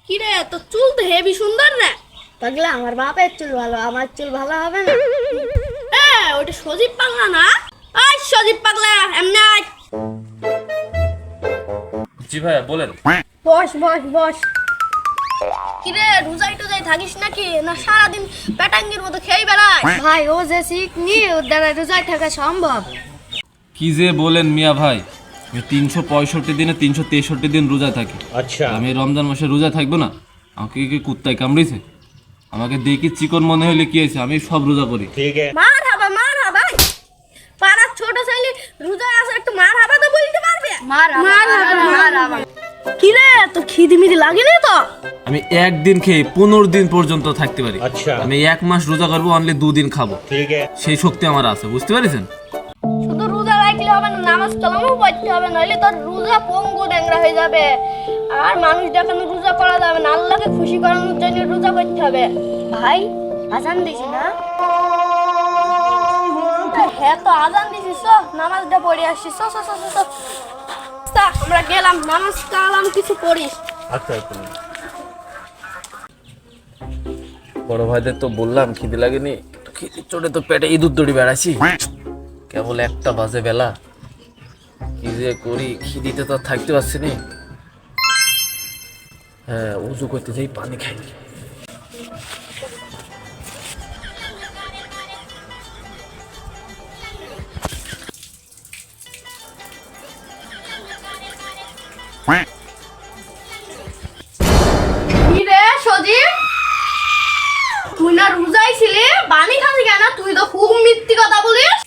কি রে, তোর চুল তো হেভি সুন্দর রে। পাগলা আমার বাপের চুল ভালো, আমার চুল ভালো হবে না? ওটা সজীব পাগলা না? ওই সজীব পাগলা, এমনি আয়। জি ভাইয়া বলেন। বস বস বস। কি রে, রোজাই টোজাই থাকিস নাকি, না সারাদিন পেটাঙ্গির মতো খেয়ে বেড়ায়? ভাই ও যে শিখনি ওর দ্বারা রোজায় থাকা সম্ভব। কি যে বলেন মিয়া ভাই, আমি 365 দিনে 363 দিন রোজা থাকি। अच्छा আমি এই রমজান মাসে রোজা থাকবো না? আমাকে কি কুত্তায় কামড়েছে? আমাকে দেখি চিকন মনে হলে কি হয়েছে, আমি সব রোজা করি। ठीक है মার হাবা পাড়ার ছোট ছেলে রোজা আছে, একটু মার হাবা তো বলতে পারবে? মার হাবা। কি রে, তো খিদি মিদি লাগেনি তো? আমি একদিন খেয়ে 15 দিন পর্যন্ত থাকতে পারি। আচ্ছা। আমি 1 মাস রোজা করবো, অনলি 2 দিন খাবো। ठीक है সেই শক্তি আমার আছে, বুঝতে পারছেন? শুধু রোজা রাখলে হবে না, নামাজ কালামও পড়তে হবে, নইলে তোর রোজা পঙ্গু ড্যাংরা হয়ে যাবে। আর মানুষ দেখানো রোজা করা যাবে না, আল্লাহকে খুশি করানোর জন্য রোজা করতে হবে। ভাই আজান দিছি না? হ্যাঁ তো আজান দিছিস, নামাজটা পড়ে আসছিস। আমরা গেলাম, নামাজ কালাম কিছু পড়িস। अच्छा अच्छा বড় ভাইদের তো বললাম খিদে লাগেনি, খিদে চড়ে তো পেটে ইঁদুর দড়ি বেড়াচ্ছি। কেবল 1টা বাজে বেলা, কি যে করি, খিদিতে তো আর থাকতে পারছি না। হ্যাঁ, উজু করতে যাই, পানি খাই। কি রে সজীব, তুই না রোজাই ছিলি, পানি খাবি কেন? তুই তো খুব মিথ্যি কথা বলিস।